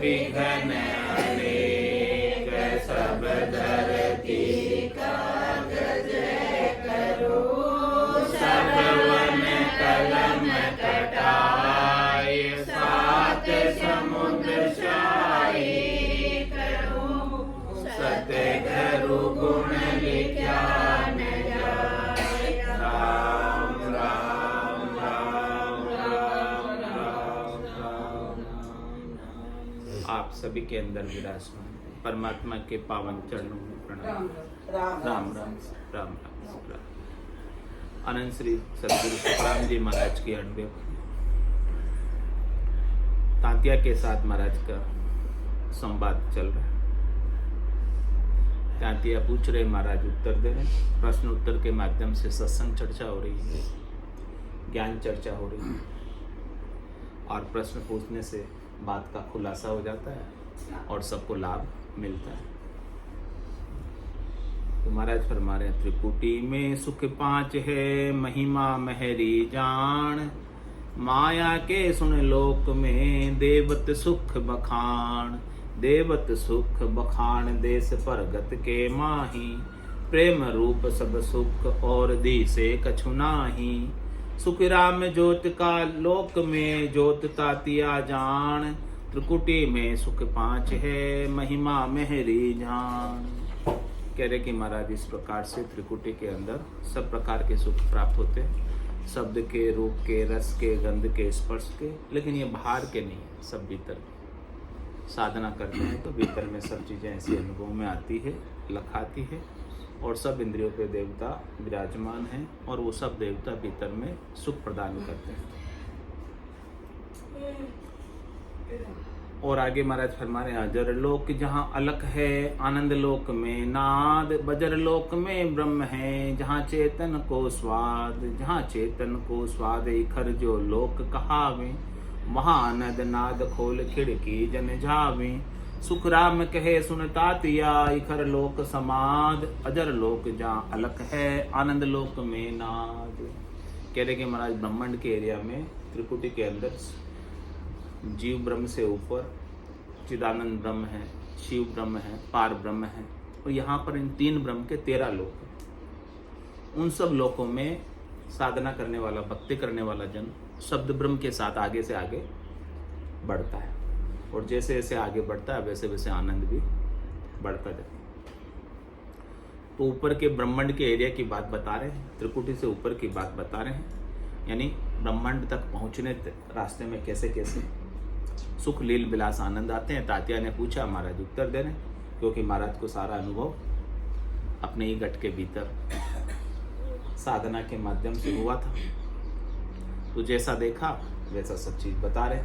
विघ्न अनेक सब धरती कागज करो, सब वन कलम कटाए, सात समुद्र छाए करो, सतगुरु गुण लिखा न जाए। राम राम राम राम राम राम। आप सभी के अंदर विराजमान परमात्मा के पावन चरणों में प्रणाम। राम राम राम राम। अनंत श्री सदगुरु सुखराम जी महाराज की अणबे तांतिया के साथ महाराज का संवाद चल रहा है। तांतिया पूछ रहे, महाराज उत्तर दे रहे। प्रश्न उत्तर के माध्यम से सत्संग चर्चा हो रही है, ज्ञान चर्चा हो रही है, और प्रश्न पूछने से बात का खुलासा हो जाता है और सबको लाभ मिलता है। तो महाराज फरमा रहे, त्रिकुटी में सुख पांच है, महिमा महरी जान, माया के सुन लोक में देवत सुख बखान, देवत सुख बखान देश परगत के माही, प्रेम रूप सब सुख और दिसे कछु नाही, सुख राम ज्योत का लोक में ज्योत तातिया जान, त्रिकुटी में सुख पांच है, महिमा मेहरी जान। कह रहे कि महाराज इस प्रकार से त्रिकुटी के अंदर सब प्रकार के सुख प्राप्त होते हैं, शब्द के, रूप के, रस के, गंध के, स्पर्श के, लेकिन ये बाहर के नहीं है, सब भीतर साधना करते हैं तो भीतर में सब चीज़ें ऐसी अनुभव में आती है, लखाती है, और सब इंद्रियों पे देवता विराजमान हैं और वो सब देवता भीतर में सुख प्रदान करते हैं। और आगे महाराज फरमा रहे, अजर लोक जहाँ अलख है, आनंद लोक में नाद, बजर लोक में ब्रह्म है, जहाँ चेतन को स्वाद, जहाँ चेतन को स्वाद, इखर जो लोक कहावे, वहाँ आनंद नाद खोल खिड़की जन जावे, सुख राम कहे सुनता तिया, इखर लोक समाद, अजर लोक जहाँ अलख है, आनंद लोक में नाद। कह रहे कि महाराज ब्रह्मांड के एरिया में त्रिकुटी के अंदर जीव ब्रह्म से ऊपर चिदानंद ब्रह्म है, शिव ब्रह्म है, पार ब्रह्म है, और यहाँ पर इन तीन ब्रह्म के 13 लोक हैं। उन सब लोकों में साधना करने वाला, भक्ति करने वाला जन शब्द ब्रह्म के साथ आगे से आगे बढ़ता है, और जैसे जैसे आगे बढ़ता है वैसे वैसे आनंद भी बढ़ता जाता है। तो ऊपर के ब्रह्मांड के एरिया की बात बता रहे हैं, त्रिकुटी से ऊपर की बात बता रहे हैं, यानी ब्रह्मांड तक पहुंचने रास्ते में कैसे कैसे सुख लील विलास आनंद आते हैं। तात्या ने पूछा, महाराज उत्तर दे रहे, क्योंकि महाराज को सारा अनुभव अपने ही गट के भीतर साधना के माध्यम से हुआ था, तो जैसा देखा वैसा सब चीज बता रहे।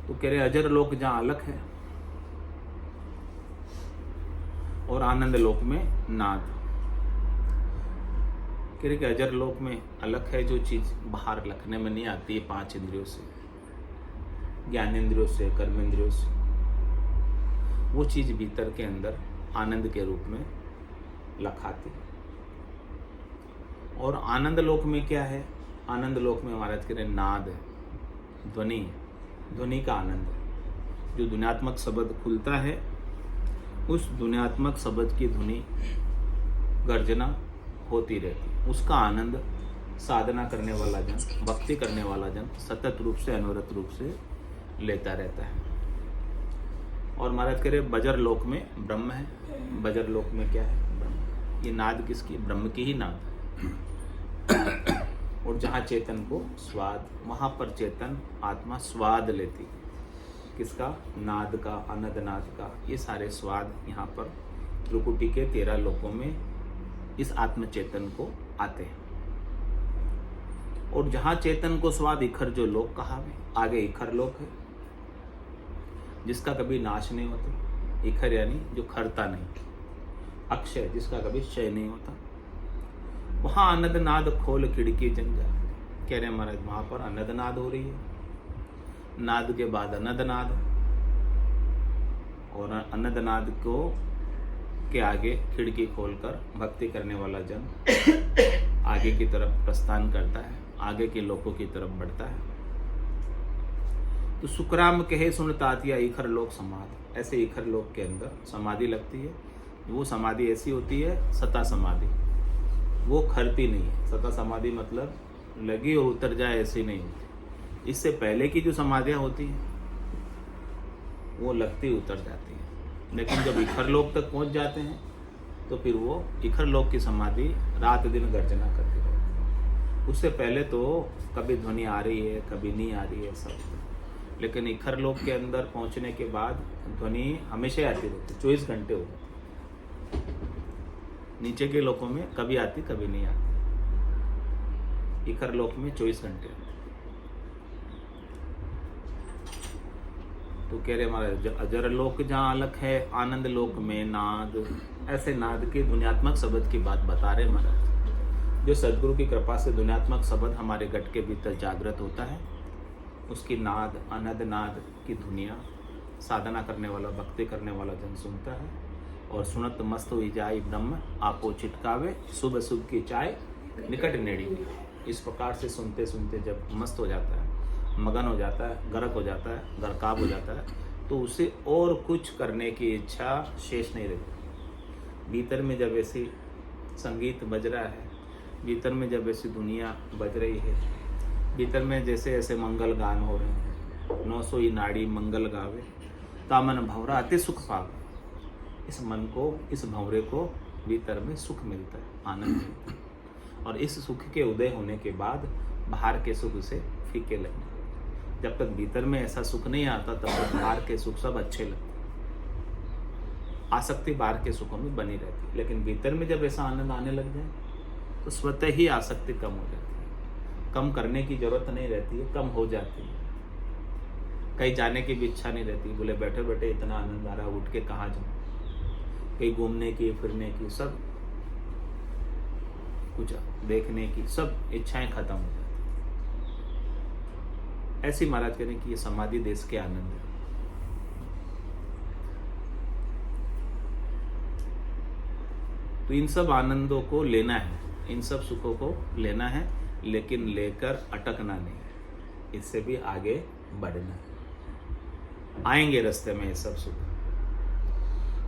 तो कह रहे अजर लोक जहां अलख है और आनंद लोक में नाद। कह रहे कि अजर लोक में अलख है, जो चीज बाहर लखने में नहीं आती है, 5 इंद्रियों से, ज्ञानेंद्रियों से, कर्मेंद्रियों से, वो चीज भीतर के अंदर आनंद के रूप में लखाती। और आनंद लोक में क्या है? आनंद लोक में महाराज कह रहे नाद है, ध्वनि है, ध्वनि का आनंद है। जो ध्वन्यात्मक शब्द खुलता है, उस ध्वन्यात्मक शब्द की ध्वनि गर्जना होती रहती, उसका आनंद साधना करने वाला जन, भक्ति करने वाला जन सतत रूप से, अनवरत रूप से लेता रहता है। और महाराज कह रहे बजर लोक में ब्रह्म है। बजर लोक में क्या है? ब्रह्म। ये नाद किसकी? ब्रह्म की ही नाद। और जहाँ चेतन को स्वाद, वहाँ पर चेतन आत्मा स्वाद लेती। किसका? नाद का, अनद नाद का। ये सारे स्वाद यहाँ पर त्रिकुटी के 13 लोकों में इस आत्म चेतन को आते हैं। और जहाँ चेतन को स्वाद, इखर जो लोक कहा है, आगे इखर लोक है जिसका कभी नाश नहीं होता। इखर यानी जो खरता नहीं, अक्षय जिसका कभी क्षय नहीं होता। वहाँ अनद नाद खोल खिड़की जन जा। कह रहे महाराज वहाँ पर अनद नाद हो रही है, नाद के बाद अनद नाद, और अनद नाद को के आगे खिड़की खोलकर भक्ति करने वाला जन आगे की तरफ प्रस्थान करता है, आगे के लोकों की तरफ बढ़ता है। तो सुखराम कहे सुन तातिया इखर लोक समाधि, ऐसे इखर लोक के अंदर समाधि लगती है। वो समाधि ऐसी होती है सता समाधि, वो खरती नहीं है। सता समाधि मतलब लगी और उतर जाए ऐसी नहीं होती। इससे पहले की जो समाधियाँ होती हैं वो लगती उतर जाती है, लेकिन जब इखर लोक तक पहुंच जाते हैं तो फिर वो इखर लोक की समाधि रात दिन गर्जना करती रहती है। उससे पहले तो कभी ध्वनि आ रही है कभी नहीं आ रही है सब, लेकिन इखर लोक के अंदर पहुंचने के बाद ध्वनि हमेशा आती रहती है, 24 घंटे हो जाते। नीचे के लोकों में कभी आती कभी नहीं आती, इखर लोक में 24 घंटे आती। तो कह रहे महाराज अजर लोक जहाँ अलग है आनंद लोक में नाद, ऐसे नाद की दुनियात्मक शब्द की बात बता रहे महाराज। जो सदगुरु की कृपा से दुनियात्मक शब्द हमारे गट के भीतर जागृत होता है, उसकी नाद अनद नाद की दुनिया साधना करने वाला भक्ति करने वाला जन सुनता है। और सुनत मस्त हुई जाए ब्रह्म आपो चिटकावे, सुबह सुबह की चाय निकट नेड़ी। इस प्रकार से सुनते सुनते जब मस्त हो जाता है, मगन हो जाता है, गर्क हो जाता है, गरकाब हो जाता है, तो उसे और कुछ करने की इच्छा शेष नहीं रहती। भीतर में जब ऐसी संगीत बज रहा है, भीतर में जब ऐसी दुनिया बज रही है, भीतर में जैसे ऐसे मंगल गान हो रहे हैं, 900 ही नाड़ी मंगल गावे तामन भंवरा अति सुख पावे। इस मन को, इस भंवरे को भीतर में सुख मिलता है, आनंद मिलता है। और इस सुख के उदय होने के बाद बाहर के सुख से फीके लगने लगते। जब तक भीतर में ऐसा सुख नहीं आता तब तक बाहर के सुख सब अच्छे लगते। आसक्ति बाहर के सुखों में बनी रहती है, लेकिन भीतर में जब ऐसा आनंद आने लग जाए तो स्वतः ही आसक्ति कम हो जाती है। कम करने की जरूरत नहीं रहती है, कम हो जाती है। कहीं जाने की भी इच्छा नहीं रहती। बोले बैठे बैठे इतना आनंद आ रहा, उठ के कहाँ जाऊँ, कहीं घूमने की फिरने की, सब कुछ देखने की सब इच्छाएं खत्म हो जाती। ऐसी महाराज कहने की ये समाधि देश के आनंद है। तो इन सब आनंदों को लेना है, इन सब सुखों को लेना है, लेकिन लेकर अटकना नहीं है, इससे भी आगे बढ़ना है। आएंगे रास्ते में ये सब सुख,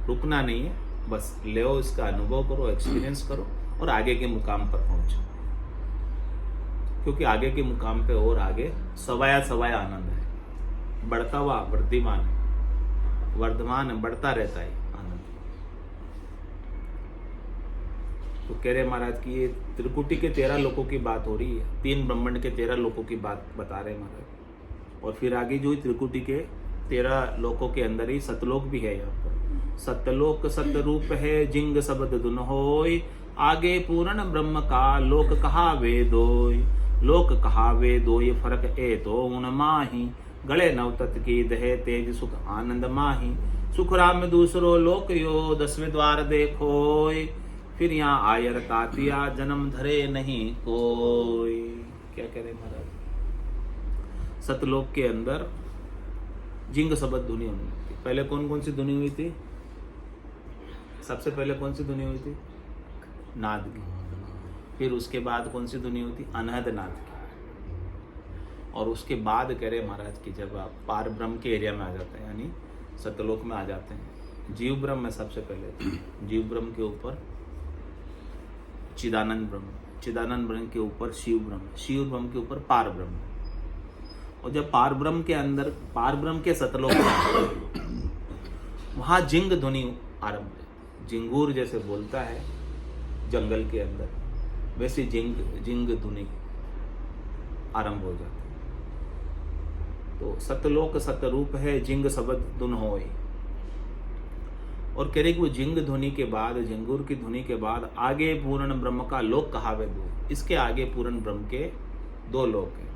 रुकना नहीं है, बस ले इसका अनुभव करो, एक्सपीरियंस करो और आगे के मुकाम पर पहुंचो। क्योंकि आगे के मुकाम पे और आगे सवाया सवाया आनंद है, बढ़ता हुआ वर्धमान है, वर्धमान बढ़ता रहता है आनंद। तो कह रहे महाराज की ये त्रिकुटी के 13 लोकों की बात हो रही है, 3 ब्रह्मांड के 13 लोकों की बात बता रहे महाराज। और फिर आगे जो त्रिकुटी के 13 लोकों के अंदर ही सतलोक भी है। यहाँ पर सतलोक सतरूप है जिंग शब्द दुन होय, आगे पूर्ण ब्रह्म का लोक कहा वेदोय। लोक कहा वेदोय फर्क ए तो उन माही, गले नवतत की दहे तेज सुख आनंद माही। सुख राम दूसरो लोक यो 10वें द्वार देखोय, फिर यहाँ आयर तातिया जन्म धरे नहीं कोई। क्या कह रहे महाराज, सतलोक के अंदर जिंग शब्द धुनी होने लगती। पहले कौन कौन सी धुनी हुई थी? सबसे पहले कौन सी धुनी हुई थी? नाद की। फिर उसके बाद कौन सी धुनी हुई थी? अनहद नाद की। और उसके बाद कह रहे महाराज की जब आप पार ब्रह्म के एरिया में आ जाते हैं, यानी सतलोक में आ जाते हैं, जीव ब्रह्म में सबसे पहले थी। जीव ब्रह्म के ऊपर चिदानंद ब्रह्म, चिदानंद ब्रह्म के ऊपर शिव ब्रह्म, शिव ब्रह्म के ऊपर पार ब्रह्म। और जब पार ब्रह्म के अंदर, पार ब्रह्म के सतलोक में वहां जिंग ध्वनि आरंभ है। जिंगूर जैसे बोलता है जंगल के अंदर, वैसे जिंग ध्वनि आरंभ हो जाती है। तो सतलोक सतरूप है जिंग शब्द धुन होय। और कह रहे कि वो जिंग ध्वनि के बाद, जिंगूर की ध्वनि के बाद आगे पूर्ण ब्रह्म का लोक कहावे दो। इसके आगे पूर्ण ब्रह्म के 2 लोक हैं,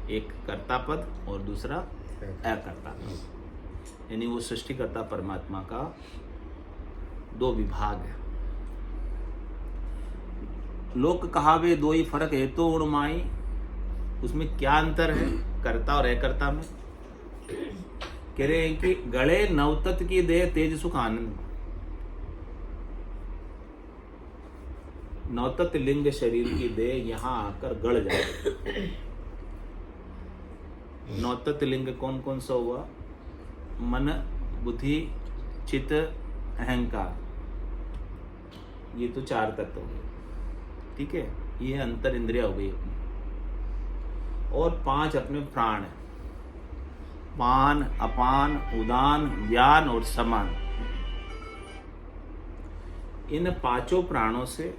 एक कर्ता पद और दूसरा अकर्ता पद। यानी वो सृष्टिकर्ता परमात्मा का 2 विभाग है। लोक कहावे दो ही फर्क है तो उड़माई, उसमें क्या अंतर है कर्ता और अकर्ता में? कह रहे हैं कि गले नवतत की देह तेज सुख आनंद। नवतत लिंग शरीर की देह यहां आकर गड़ जाए, नौतत लिंग कौन कौन सा हुआ? मन, बुद्धि, चित्त, अहंकार, ये तो 4 तत्व हो गए, ठीक है। ये अंतर इंद्रिया हो गई अपनी। और 5 अपने प्राण है, पान, अपान, उदान, व्यान और समान। इन 5 प्राणों से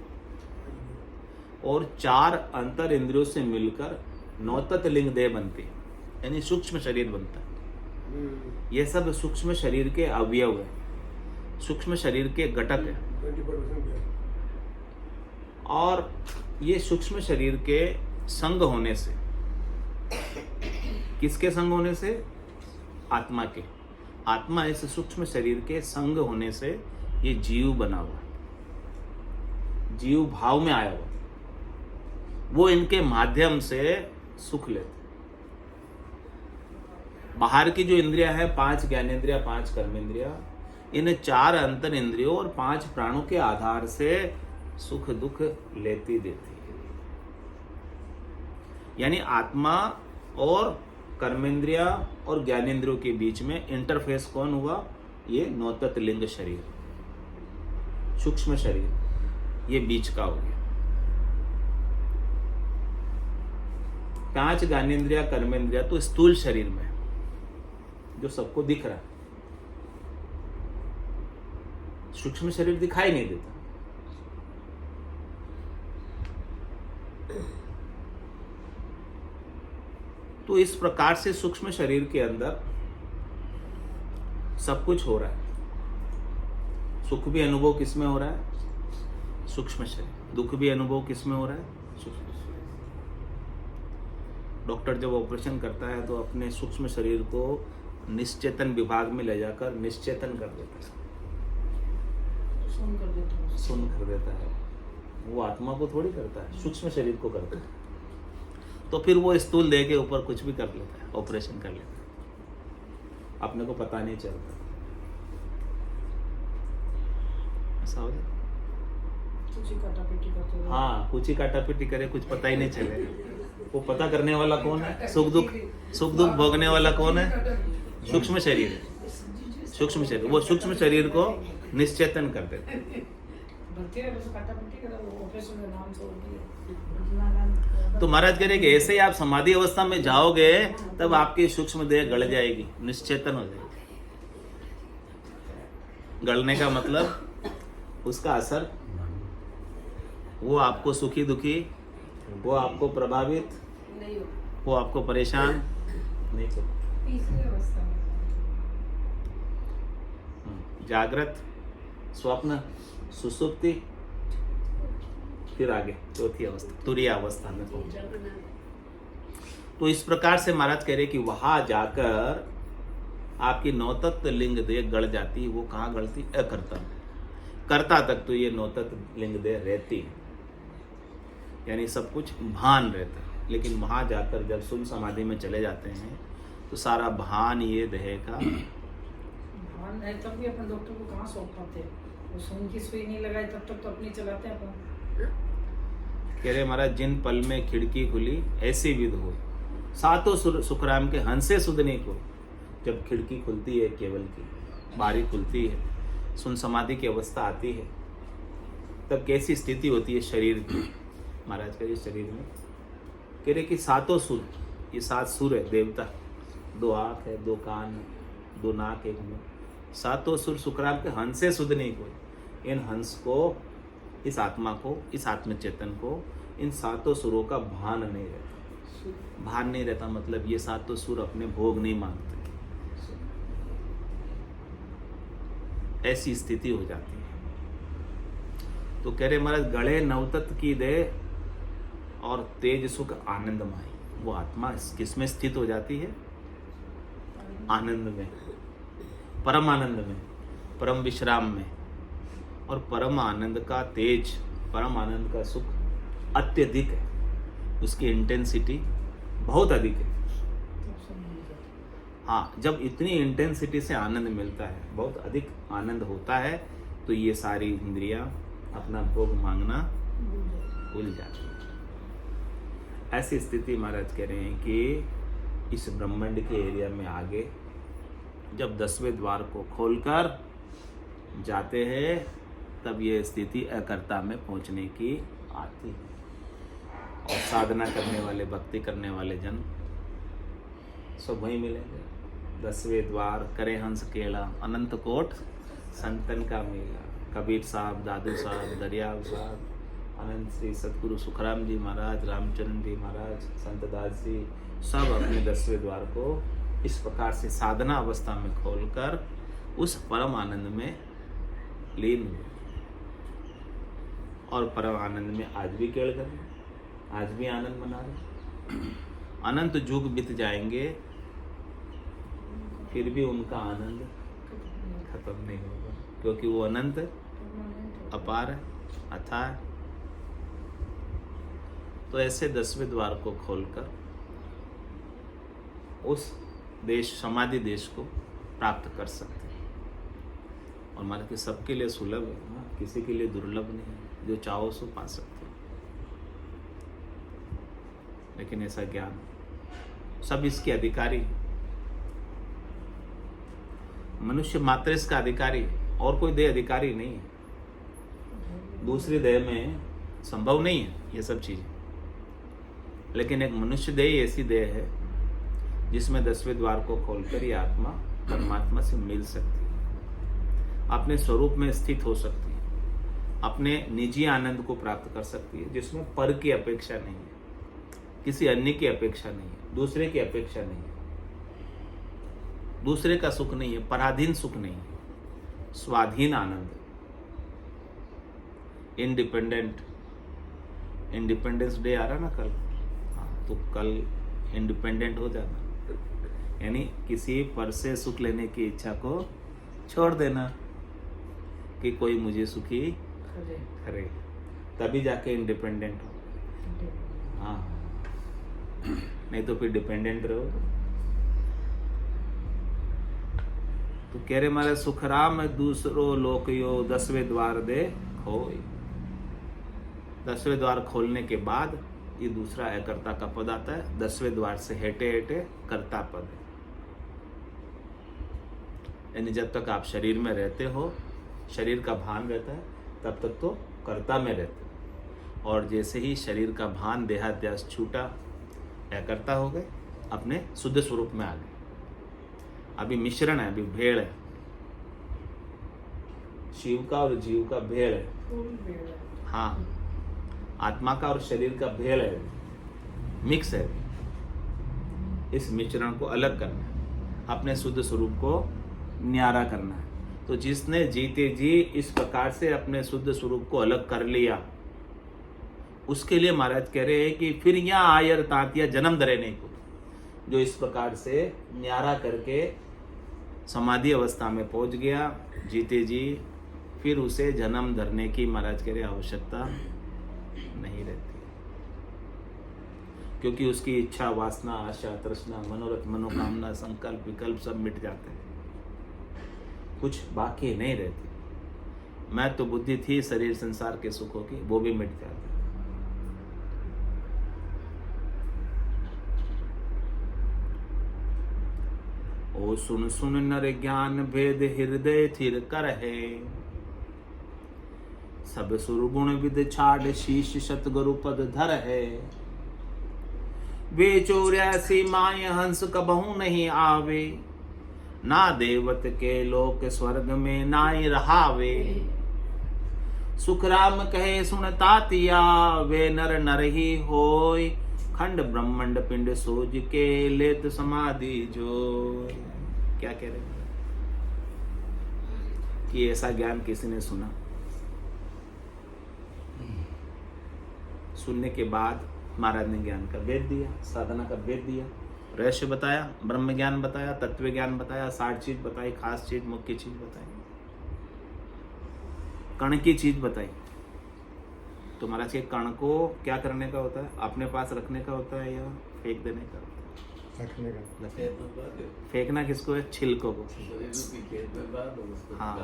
और 4 अंतर इंद्रियों से मिलकर नौतत लिंग देह बनती है, यानी सूक्ष्म शरीर बनता है। ये सब सूक्ष्म शरीर के अवयव है, सूक्ष्म शरीर के घटक है। और ये सूक्ष्म शरीर के संग होने से, किसके संग होने से? आत्मा के। आत्मा इस सूक्ष्म शरीर के संग होने से ये जीव बना हुआ, जीव भाव में आया हुआ, वो इनके माध्यम से सुख लेते। बाहर की जो इंद्रियां है, 5 ज्ञानेंद्रिया, 5 कर्मेंद्रिया, इन 4 अंतर इंद्रियों और 5 प्राणों के आधार से सुख दुख लेती देती है। यानी आत्मा और कर्मेंद्रिया और ज्ञानेंद्रियों के बीच में इंटरफेस कौन हुआ? ये नौतत लिंग शरीर, सूक्ष्म शरीर, ये बीच का हो गया। 5 ज्ञानेंद्रिया कर्मेंद्रिया तो स्थूल शरीर में, जो सबको दिख रहा है। सूक्ष्म शरीर दिखाई नहीं देता। तो इस प्रकार से सूक्ष्म शरीर के अंदर सब कुछ हो रहा है। सुख भी अनुभव किसमें हो रहा है? सूक्ष्म शरीर। दुख भी अनुभव किसमें हो रहा है? सूक्ष्म शरीर। डॉक्टर जब ऑपरेशन करता है तो अपने सूक्ष्म शरीर को निश्चेतन विभाग में ले जाकर निश्चेतन कर देता है, सुन कर देता है। वो आत्मा को थोड़ी करता है, सूक्ष्म शरीर को करता है। तो फिर वो स्थूल देह के ऊपर कुछ भी कर लेता है, ऑपरेशन कर लेता है, अपने को पता नहीं चलता। ऐसा हो जाता। हाँ, कुछ ही काटापीटी करे, कुछ पता ही नहीं चले। वो पता करने वाला कौन है? सुख दुख भोगने वाला कौन है? सूक्ष्म शरीर है। सूक्ष्म शरीर, वो सूक्ष्म शरीर को निश्चेतन कर देता है। तो महाराज कह रहे कि ऐसे ही आप समाधि अवस्था में जाओगे तब आपकी सूक्ष्म देह गल जाएगी, निश्चेतन हो जाएगी। गलने का मतलब उसका असर, वो आपको सुखी दुखी, वो आपको प्रभावित, वो आपको परेशान नहीं करता। जागृत, स्वप्न, सुसुप्ति, फिर आगे चौथी अवस्था, तुरीय अवस्था में पहुंच। तो इस प्रकार से महाराज कह रहे कि वहां जाकर आपकी नौतत्व लिंग देह गड़ जाती है। वो कहाँ गड़ती? अकर्ता। कर्ता तक तो ये नौतत्व लिंग देह रहती है, यानी सब कुछ भान रहता है। लेकिन वहां जाकर जब सुन समाधि में चले जाते हैं तो सारा भान ये देह का भान है। तब भी अपन डॉक्टर को कहाँ सौंप पाते हैं? वो सुन की सुई नहीं लगाई तब तक तो अपनी चलाते हैं अपन। कह रहे महाराज, जिन पल में खिड़की खुली ऐसी विध हो, सातों सुखराम के हंसे सुध नहीं को। जब खिड़की खुलती है, केवल की बारी खुलती है, सुन समाधि की अवस्था आती है, तब कैसी स्थिति होती है शरीर की? महाराज का ये शरीर में कह रहे कि सातों सुर, ये 7 सुर है देवता, 2 आँख है, 2 कान है, 2 नाक, 1 मुंह। सातों सुर सुखराम के हंसे सुध नहीं कोई। इन हंस को, इस आत्मा को, इस आत्मचेतन को, इन सातों सुरों का भान नहीं रहता। भान नहीं रहता मतलब ये सातों सुर अपने भोग नहीं मांगते, ऐसी स्थिति हो जाती है। तो कह रहे महाराज, गड़े नवतत की दे और तेज सुख आनंदमय। वो आत्मा किसमें स्थित हो जाती है? आनंद में, परम आनंद में, परम विश्राम में। और परम आनंद का तेज, परम आनंद का सुख अत्यधिक है, उसकी इंटेंसिटी बहुत अधिक है। हाँ, जब इतनी इंटेंसिटी से आनंद मिलता है, बहुत अधिक आनंद होता है, तो ये सारी इंद्रियां अपना भोग मांगना भूल जाती है। ऐसी स्थिति महाराज कह रहे हैं कि इस ब्रह्मांड के एरिया में आगे जब 10वें द्वार को खोलकर जाते हैं तब ये स्थिति अकर्ता में पहुंचने की आती है। और साधना करने वाले, भक्ति करने वाले जन सब वहीं मिलेंगे। 10वें द्वार करे हंस केला, अनंत कोट संतन का मेला। कबीर साहब, दादू साहब, दरियाव साहब, अनंत श्री सतगुरु सुखराम जी महाराज, रामचरण जी महाराज, संत दास जी, सब अपने 10वें द्वार को इस प्रकार से साधना अवस्था में खोलकर उस परम आनंद में लीन हुए। और परम आनंद में आज भी केड़ कर, आज भी आनंद मना रहे। अनंत युग बीत जाएंगे फिर भी उनका आनंद खत्म नहीं होगा, क्योंकि वो अनंत, अपार है, अथाह है। तो ऐसे 10वें द्वार को खोलकर उस देश, समाधि देश को प्राप्त कर सकते हैं। और मान के सबके लिए सुलभ है ना, किसी के लिए दुर्लभ नहीं है। जो चाहो सो पा सकते हैं, लेकिन ऐसा ज्ञान सब इसके अधिकारी। मनुष्य मात्र इसका अधिकारी, और कोई देह अधिकारी नहीं है। दूसरी देह में संभव नहीं है ये सब चीजें। लेकिन एक मनुष्य देह ऐसी देह है जिसमें 10वें द्वार को खोलकर ये आत्मा परमात्मा से मिल सकती है, अपने स्वरूप में स्थित हो सकती है, अपने निजी आनंद को प्राप्त कर सकती है, जिसमें पर की अपेक्षा नहीं है, किसी अन्य की अपेक्षा नहीं है, दूसरे की अपेक्षा नहीं है, दूसरे का सुख नहीं है, पराधीन सुख नहीं है, स्वाधीन आनंद, इंडिपेंडेंस डे आ रहा ना कल। हाँ, तो कल इंडिपेंडेंट हो जाना, यानी किसी पर से सुख लेने की इच्छा को छोड़ देना कि कोई मुझे सुखी करे, तभी जाके इंडिपेंडेंट हो। हाँ, नहीं तो फिर डिपेंडेंट रहो। तो कह रहे मारे सुखराम दूसरो लोक यो 10वें द्वार दे खोई। 10वें द्वार खोलने के बाद ये दूसरा अकर्ता का पद आता है। 10वें द्वार से हेटे हेटे कर्ता पद है। यानी जब तक आप शरीर में रहते हो, शरीर का भान रहता है, तब तक तो कर्ता में रहते हो। और जैसे ही शरीर का भान, देहाध्यास छूटा, अकर्ता हो गए, अपने शुद्ध स्वरूप में आ गए। अभी मिश्रण है, अभी भेड़ है, शिव का और जीव का भेड़ है। हाँ, आत्मा का और शरीर का भेड़ है, मिक्स है। इस मिश्रण को अलग करना है, अपने शुद्ध स्वरूप को न्यारा करना है। तो जिसने जीते जी इस प्रकार से अपने शुद्ध स्वरूप को अलग कर लिया, उसके लिए महाराज कह रहे हैं कि फिर यहाँ आयर तांतिया जन्म धरे नहीं को। जो इस प्रकार से न्यारा करके समाधि अवस्था में पहुंच गया जीते जी, फिर उसे जन्म धरने की महाराज कह रहे आवश्यकता नहीं रहती, क्योंकि उसकी इच्छा, वासना, आशा, तृष्णा, मनोरथ, मनोकामना, संकल्प, विकल्प सब मिट जाते हैं, कुछ बाकी नहीं रहती। मैं तो बुद्धि थी शरीर संसार के सुखों की, वो भी मिट जाती। ओ सुन सुन नर ज्ञान भेद हृदय थिर कर है, सब सुरगुण विद छाड़ शीश सतगुरु पद धर है। वे 84 माय हंस कबहू नहीं आवे, ना देवत के लोक स्वर्ग में नाई रहावे। सुखराम कहे सुन तातिया, वे नर नर ही होय, खंड ब्रह्मांड पिंड सोज के लेत समाधि जो। क्या कह रहे हैं कि ऐसा ज्ञान किसी ने सुना, सुनने के बाद महाराज ने ज्ञान का वेद दिया, साधना का वेद दिया, रहस्य बताया, ब्रह्म ज्ञान बताया, तत्व ज्ञान बताया, 60 चीज बताई, खास चीज, मुख्य चीज बताई, कण की चीज बताई। तो महाराज के कण को क्या करने का होता है? अपने पास रखने का होता है या फेंक देने का होता है? रखने का। फेंकना किसको है? छिलकों को। हाँ,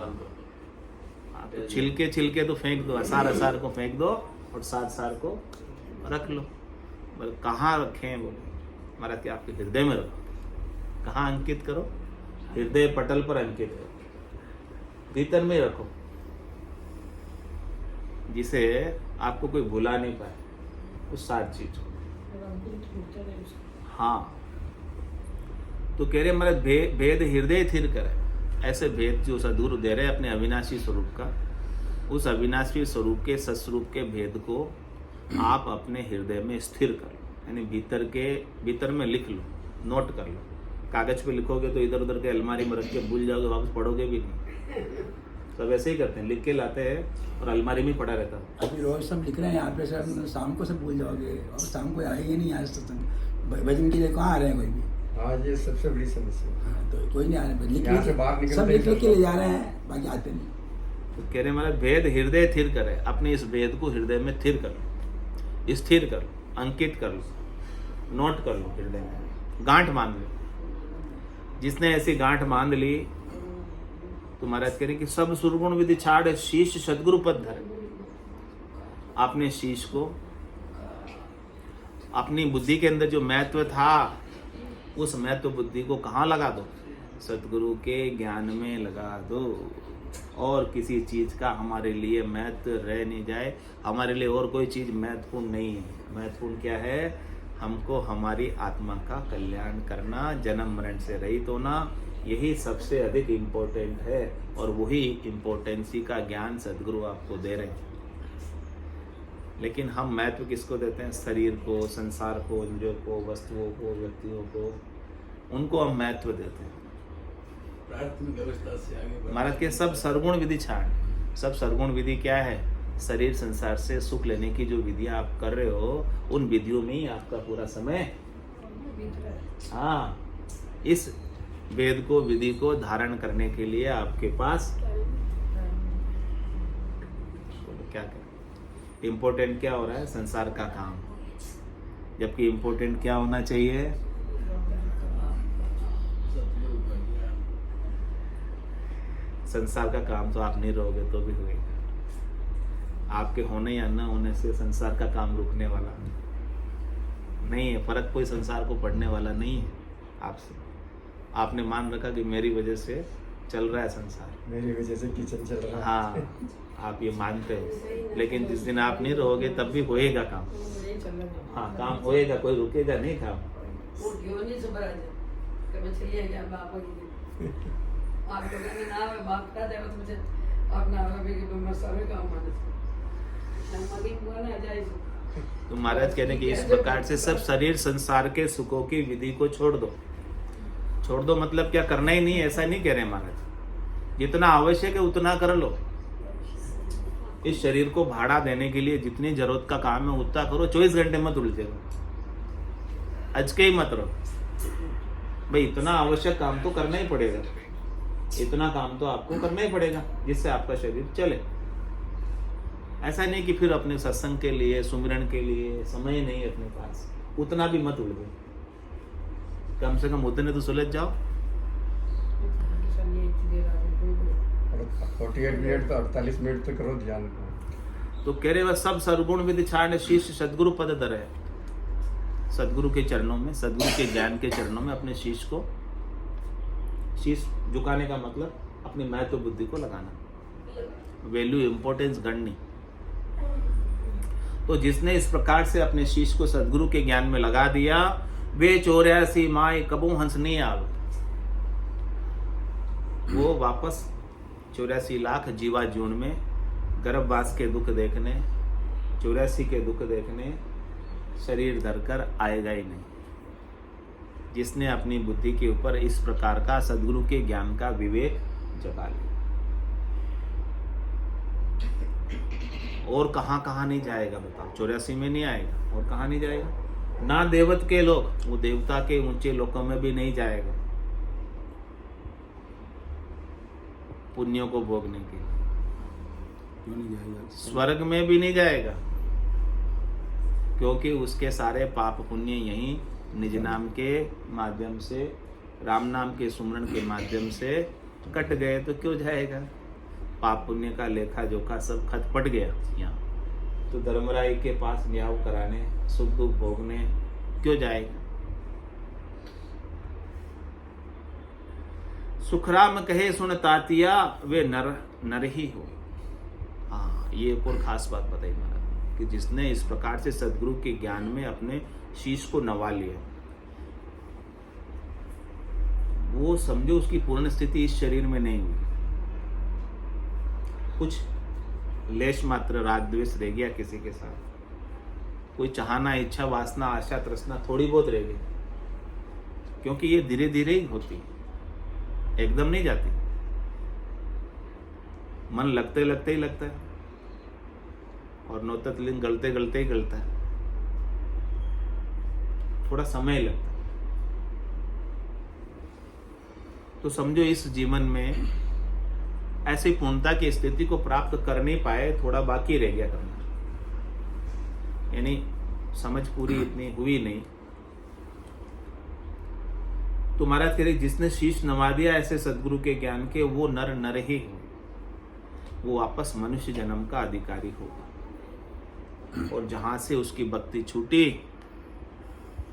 तो छिलके छिलके तो फेंक दो, असार को फेंक दो और सार को रख लो। बोले कहाँ रखें? बोले महाराज कि आपके हृदय में रखो। कहाँ अंकित करो? हृदय पटल पर अंकित करो, भीतर में रखो, जिसे आपको कोई भुला नहीं पाए, उस सारी चीज को। हाँ, तो कह रहे महाराज भेद हृदय स्थिर करे। ऐसे भेद जो सद्गुरु दे रहे अपने अविनाशी स्वरूप का, उस अविनाशी स्वरूप के सत्स्वरूप के भेद को आप अपने हृदय में स्थिर कर लो, यानी भीतर में लिख लो, नोट कर लो। कागज पे लिखोगे तो इधर उधर के अलमारी में रख के भूल जाओगे, वापस पढ़ोगे भी नहीं। सब ऐसे ही करते हैं, लिख के लाते हैं और अलमारी में पड़ा रहता है। अभी रोज सब लिख रहे हैं यहाँ पे सर, शाम को सब भूल जाओगे और शाम को आएंगे नहीं आज सत्संग भजन के लिए। कहाँ आ रहे हैं कोई भी? आज ये सबसे बड़ी समस्या। हाँ, तो कोई नहीं आ रहे, यहाँ से बाहर निकलते सब लिख के ले जा रहे हैं, बाकी आते नहीं। तो कह रहे महाराज भेद हृदय स्थिर करे, अपने इस भेद को हृदय में स्थिर कर लो, स्थिर कर लो, अंकित कर लो, नोट कर लो, हृदय में गांठ बांध लो। जिसने ऐसी गांठ बांध ली तो महाराज कह रहे कि सब सुरगुण विधि छाड़ शीश सदगुरु पद धरे। अपने शीश को, अपनी बुद्धि के अंदर जो महत्व था, उस महत्व बुद्धि को कहाँ लगा दो? सतगुरु के ज्ञान में लगा दो। और किसी चीज का हमारे लिए महत्व रह नहीं जाए। हमारे लिए और कोई चीज महत्वपूर्ण नहीं है। महत्वपूर्ण क्या है? हमको हमारी आत्मा का कल्याण करना, जन्म मरण से रहित होना, यही सबसे अधिक इम्पोर्टेंट है। और वही इम्पोर्टेंसी का ज्ञान सदगुरु आपको दे रहे हैं। लेकिन हम महत्व किसको देते हैं? शरीर को, संसार को, इंद्रियों को, वस्तुओं को, व्यक्तियों को, उनको हम महत्व देते हैं। प्राथमिक अवस्था से आगे महाराज के सब सरगुण विधि छाड़। सब सरगुण विधि क्या है? शरीर संसार से सुख लेने की जो विधियां आप कर रहे हो, उन विधियों में ही आपका पूरा समय, हाँ, इस वेद को, विधि को धारण करने के लिए आपके पास क्या करें? इम्पोर्टेंट क्या हो रहा है? संसार का काम। जबकि इम्पोर्टेंट क्या होना चाहिए? संसार का काम तो आप नहीं रहोगे तो भी होगा। आपके होने या न होने से संसार का काम रुकने वाला नहीं है। फर्क कोई संसार को पड़ने वाला नहीं है आपसे। आपने मान रखा कि मेरी वजह से चल रहा है संसार, मेरी वजह से किचन चल रहा है। हाँ, आप ये मानते हो। लेकिन जिस दिन आप नहीं रहोगे तब भी होएगा काम। हाँ, काम होएगा, कोई रुकेगा नहीं काम। तो महाराज कहने की इस प्रकार से सब शरीर संसार के सुखों की विधि को छोड़ दो। छोड़ दो मतलब क्या? करना ही नहीं, ऐसा नहीं कह रहे महाराज। जितना आवश्यक है उतना कर लो। इस शरीर को भाड़ा देने के लिए जितनी जरूरत का काम है उतना करो। 24 घंटे मत उलझे रहो, अचके ही मत रहो। भाई इतना आवश्यक काम तो करना ही पड़ेगा, इतना काम तो आपको करना ही पड़ेगा जिससे आपका शरीर चले। ऐसा नहीं कि फिर अपने सत्संग के लिए, सुमिरन के लिए समय नहीं है अपने पास, उतना भी मत उलझो। कम से कम उतने तो सुलझ जाओ। 48 मिनट तो 48 मिनट तो करो ध्यान। तो कह रहे वह सब सरगुण विधि छाड़ शीश सदगुरु पद धरे। सदगुरु के चरणों में, सदगुरु के ज्ञान के चरणों में अपने शीश को, शीश झुकाने का मतलब अपनी महत्व बुद्धि को लगाना, वैल्यू इंपॉर्टेंस गणनी। तो जिसने इस प्रकार से अपने शीश को सदगुरु के ज्ञान में लगा दिया, वे 84 माए कबू हंस नहीं आवे। वो वापस 84 लाख जीवा जीवन में गर्भवास के दुख देखने, 84 के दुख देखने शरीर धरकर आएगा ही नहीं। जिसने अपनी बुद्धि के ऊपर इस प्रकार का सदगुरु के ज्ञान का विवेक जगा लिया, और कहां कहां नहीं जाएगा बताओ? 84 में नहीं आएगा, और कहां नहीं जाएगा? ना देवत के लोग, वो देवता के ऊंचे लोकों में भी नहीं जाएगा पुण्यों को भोगने के लिए। क्यों नहीं जाएगा? स्वर्ग में भी नहीं जाएगा, क्योंकि उसके सारे पाप पुण्य यहीं निज नाम के माध्यम से, राम नाम के सुमरण के माध्यम से कट गए। तो क्यों जाएगा? पाप पुण्य का लेखा जोखा सब खत पट गया यहाँ। तो धर्मराय के पास न्याय कराने, सुख दुख भोगने क्यों जाएगा? सुखराम कहे सुन तातिया वे नर नर ही हो। हाँ, ये एक और खास बात बताई महाराज कि जिसने इस प्रकार से सदगुरु के ज्ञान में अपने शीश को नवा लिया, वो समझो उसकी पूर्ण स्थिति इस शरीर में नहीं हुई। कुछ लेश मात्र राग द्वेष रह गया किसी के साथ, कोई चाहना इच्छा वासना आशा तृष्णा थोड़ी बहुत रह गई, क्योंकि ये धीरे धीरे ही होती, एकदम नहीं जाती। मन लगते लगते ही लगता है और नौततलिंग गलते गलते ही गलता है, थोड़ा समय लगता है। तो समझो इस जीवन में ऐसी पूर्णता की स्थिति को प्राप्त कर नहीं पाए, थोड़ा बाकी रह गया करना, यानी समझ पूरी इतनी हुई नहीं। तो महाराज कह रहे जिसने शीश नवा दिया ऐसे सदगुरु के ज्ञान के, वो नर नर ही हो, वो वापस मनुष्य जन्म का अधिकारी होगा। और जहां से उसकी भक्ति छूटी,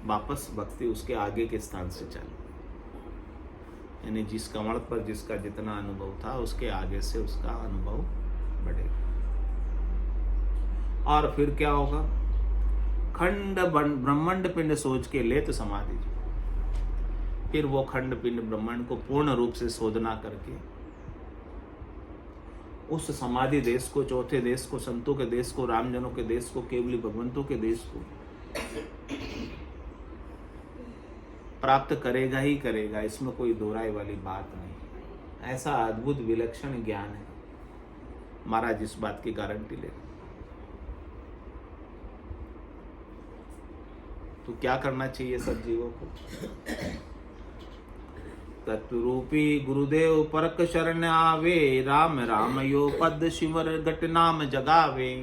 वापस भक्ति उसके आगे के स्थान से चली, यानी जिस कमल पर जिसका जितना अनुभव था उसके आगे से उसका अनुभव बढ़ेगा। और फिर क्या होगा? खंड ब्रह्मांड पिंड सोच के ले तो समाधि। फिर वो खंड पिंड ब्रह्मांड को पूर्ण रूप से शोधना करके उस समाधि देश को, चौथे देश को, संतों के देश को, रामजनों के देश को, केवली भगवंतों के देश को प्राप्त करेगा ही करेगा, इसमें कोई दो राय वाली बात नहीं। ऐसा अद्भुत विलक्षण ज्ञान है, महाराज इस बात की गारंटी ले। तो क्या करना चाहिए सब जीवों को? तत्वरूपी गुरुदेव परक शरण आवे, राम राम यो पद शिवर गट नाम जगावे।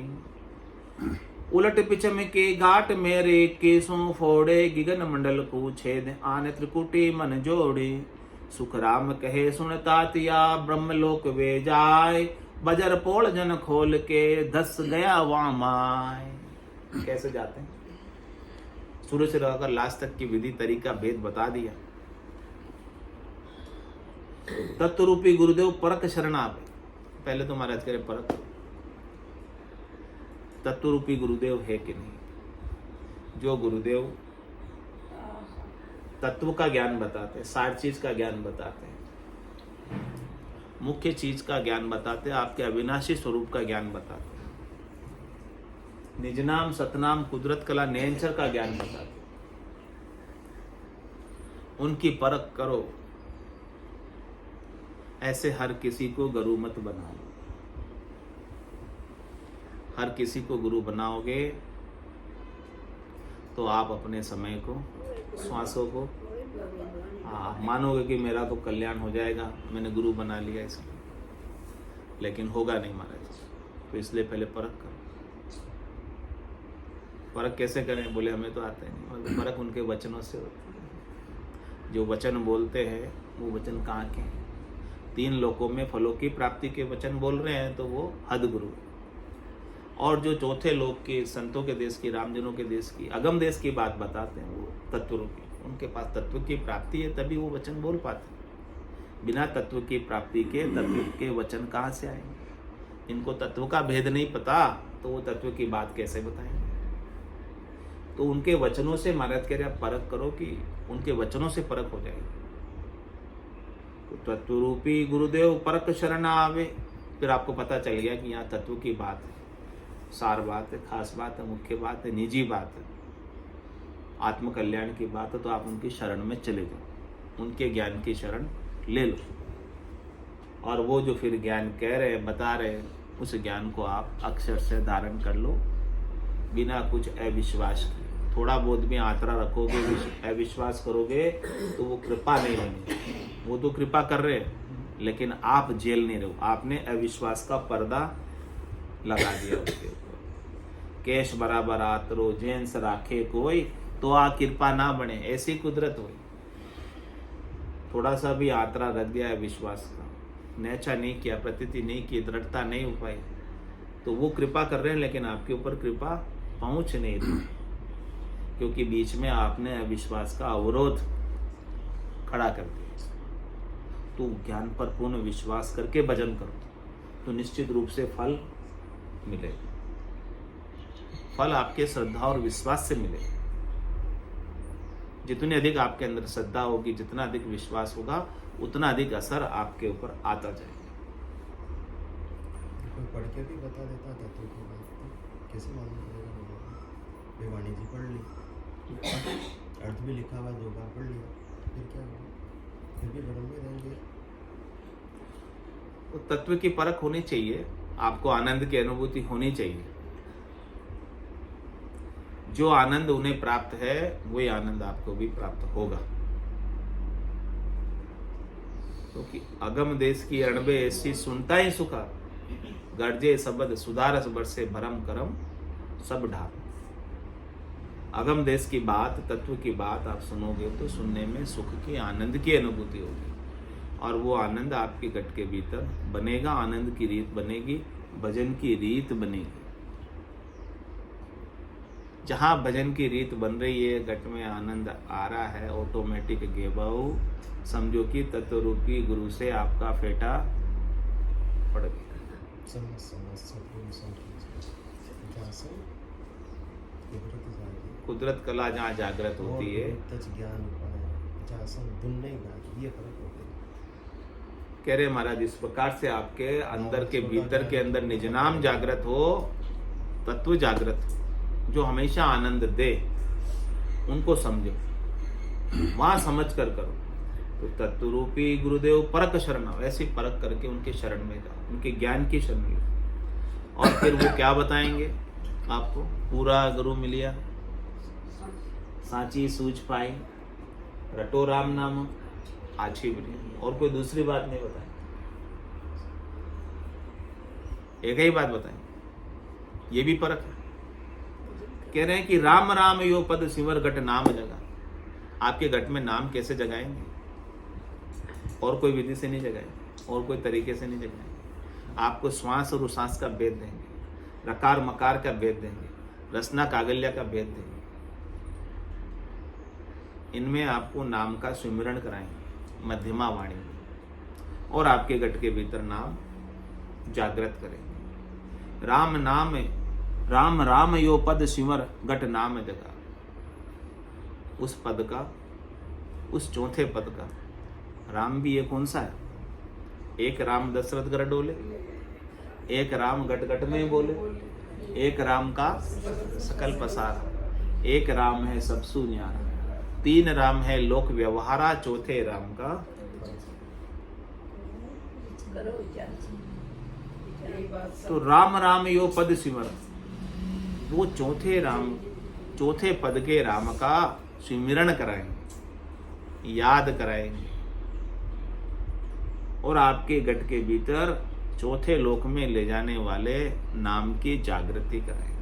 उलट पिछम के घाट मेरे केसों फोड़े, गिगन मंडल को छेद आने त्रिकुटी मन जोड़े। सुख राम कहे सुन तातिया, ब्रह्मलोक वे जाए, बजर पोल जन खोल के धस गया वामाय। कैसे जाते हैं? शुरू से रहकर लास्ट तक की विधि तरीका भेद बता दिया। तत्वरूपी गुरुदेव परक शरण आवे। पहले तो महाराज कह रहे परक तत्वरूपी गुरुदेव है कि नहीं। जो गुरुदेव तत्व का ज्ञान बताते हैं, सार चीज का ज्ञान बताते हैं, मुख्य चीज का ज्ञान बताते हैं, आपके अविनाशी स्वरूप का ज्ञान बताते हैं, निजनाम सतनाम कुदरत कला नयनचर का ज्ञान बताते हैं, उनकी परख करो। ऐसे हर किसी को गुरु मत बनाओ। हर किसी को गुरु बनाओगे तो आप अपने समय को, श्वासों को मानोगे कि मेरा तो कल्याण हो जाएगा, मैंने गुरु बना लिया इसलिए, लेकिन होगा नहीं महाराज। तो इसलिए पहले परख करो। परख कैसे करें? बोले हमें तो आता ही नहीं। परख उनके वचनों से होती है। जो वचन बोलते हैं वो वचन कहाँ के हैं? 3 लोकों में फलों की प्राप्ति के वचन बोल रहे हैं तो वो हद गुरु। और जो चौथे लोक के, संतों के देश की, रामजनों के देश की, अगम देश की बात बताते हैं, वो तत्वरूपी, उनके पास तत्व की प्राप्ति है तभी वो वचन बोल पाते हैं। बिना तत्व की प्राप्ति के तत्व के वचन कहाँ से आएंगे? इनको तत्व का भेद नहीं पता तो वो तत्व की बात कैसे बताएंगे? तो उनके वचनों से महाराज कह रहे आप परख करो कि उनके वचनों से परख हो जाएगी। तो तत्वरूपी गुरुदेव परक शरण आवे। फिर आपको पता चल गया कि यहाँ तत्व की बात है, सार बात है, खास बात है, मुख्य बात है, निजी बात है, आत्म कल्याण की बात है। तो आप उनकी शरण में चले जाओ, उनके ज्ञान की शरण ले लो। और वो जो फिर ज्ञान कह रहे हैं, बता रहे हैं, उस ज्ञान को आप अक्षर से धारण कर लो, बिना कुछ अविश्वास के। थोड़ा बहुत भी आतरा रखोगे, अविश्वास करोगे तो वो कृपा नहीं होगी। वो तो कृपा कर रहे हैं लेकिन आप जेल नहीं रहो। आपने अविश्वास का पर्दा लगा दिया उसके ऊपर। केश बराबर आतरो जेंस राखे कोई, तो आ कृपा ना बने, ऐसी कुदरत हुई। थोड़ा सा भी आतरा रख दिया अविश्वास का, नेचा नहीं किया, प्रतीति नहीं की, दृढ़ता नहीं हो पाई, तो वो कृपा कर रहे हैं लेकिन आपके ऊपर कृपा पहुंच नहीं रही, क्योंकि बीच में आपने अविश्वास का अवरोध खड़ा कर दिया। तो ज्ञान पर पूर्ण विश्वास करके भजन करो तो निश्चित रूप से फल मिलेगा। फल आपके श्रद्धा और विश्वास से मिलेगा। जितनी अधिक आपके अंदर श्रद्धा होगी, जितना अधिक विश्वास होगा, उतना अधिक असर आपके ऊपर आता जाएगा। कोई पढ़ के भी बता देता तत्व की बात, तो कैसे मालूम पड़ेगा लोगों को? वे वाणी जी पढ़ ली, अर्थ भी लिखा हुआ, दो बार पढ़ लिया, फिर क्या होगा? फिर भी भ्रम में रहेंगे। तो तत्व की परख होनी चाहिए, आपको आनंद की अनुभूति होनी चाहिए। जो आनंद उन्हें प्राप्त है वही आनंद आपको भी प्राप्त होगा। क्योंकि अगम देश की अणबे ऐसी सुनता ही सुखा, गर्जे सबद सुधारस बरसे भरम करम सब ढाक। अगम देश की बात, तत्व की बात आप सुनोगे तो सुनने में सुख की, आनंद की अनुभूति होगी, और वो आनंद आपके गट के भीतर बनेगा। आनंद की रीत बनेगी, भजन की रीत बनेगी। जहां भजन की रीत बन रही है, गट में आनंद आ रहा है, ऑटोमेटिक गेबाऊ समझो कि तत्व रूपी गुरु से आपका फेटा पड़ गया। समझ सदगुरु कुदरत कला जहाँ जागृत होती है, ज्ञान ये फर्क हो गया। कह रहे महाराज इस प्रकार से आपके अंदर के भीतर के अंदर निज नाम जागृत हो, तत्व जागृत हो, जो हमेशा आनंद दे, उनको समझो, वहां समझ कर करो। तो तत्व रूपी गुरुदेव परक शरण, ऐसी परख करके उनके शरण में जाओ, उनके ज्ञान की शरण में, और फिर वो क्या बताएंगे आपको? पूरा गुरु मिलिया, सांची सूझ पाई, रटो राम नाम आछी बनी, और कोई दूसरी बात नहीं बताएं, एक ही बात बताएं। ये भी परख है। कह रहे हैं कि राम राम यो पद सिमर गट नाम जगा। आपके गट में नाम कैसे जगाएंगे? और कोई विधि से नहीं जगाएंगे, और कोई तरीके से नहीं जगाएंगे। आपको श्वास और उश्वास का भेद देंगे, रकार मकार का भेद देंगे, रसना कागल्या का भेद देंगे। इनमें आपको नाम का सुमिरण कराएंगे मध्यमा वाणी में, और आपके गट के भीतर नाम जागृत करेंगे। राम नाम राम राम यो पद सिमर गट नाम जगा। उस पद का, उस चौथे पद का, राम भी ये कौन सा है? एक राम दशरथ घर डोले, एक राम गट गट में बोले, एक राम का सकल पसारा, एक राम है सब सुन्यारा, तीन राम है लोक व्यवहारा, चौथे राम का तो राम राम यो पद सिमर। वो चौथे राम, चौथे पद के राम का स्मरण कराएंगे, याद कराएंगे, और आपके गट के भीतर चौथे लोक में ले जाने वाले नाम की जागृति कराएंगे।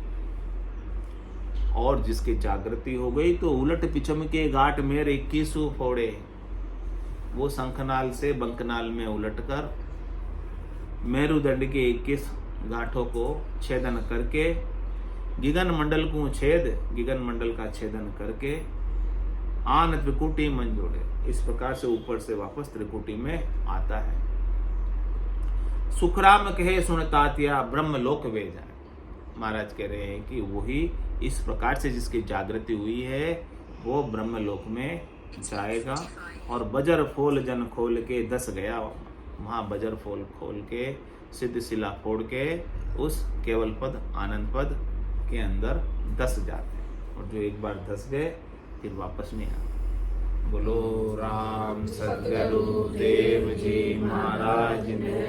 और जिसकी जागृति हो गई तो उलट पिछम के घाट में 21 फोड़े, वो शंखनाल से बंकनाल में उलटकर मेरुदंड के 21 घाटों को छेदन करके गिगन मंडल को गिगन मंडल का छेदन करके आन त्रिकुटी मन जोड़े। इस प्रकार से ऊपर से वापस त्रिकुटी में आता है। सुखराम कहे सुन तातिया ब्रह्म लोक वे जाए। महाराज कह रहे हैं कि वही इस प्रकार से जिसकी जागृति हुई है वो ब्रह्म लोक में जाएगा। और बजर फोल जन खोल के दस गया, वहाँ बजर फोल खोल के सिद्ध शिला फोड़ के उस केवल पद आनंद पद के अंदर दस जाते हैं। और जो एक बार दस गए फिर वापस नहीं आते। बोलो राम सद्गुरु देव जी महाराज ने,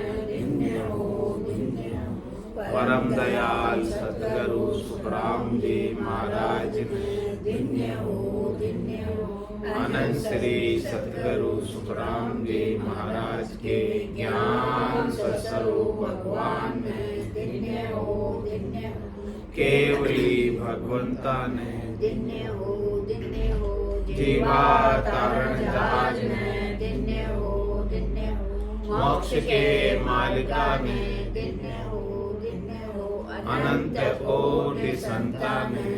परम दयाल सद्गुरु सुखराम जी महाराज ने, अनंत श्री सद्गुरु सुखराम जी महाराज के ज्ञान स्वरूप भगवान ने, केवली भगवंता ने, जीवा तारण जहाज ने, मोक्ष के मालिका ने, अनंत कोटि संतान ने,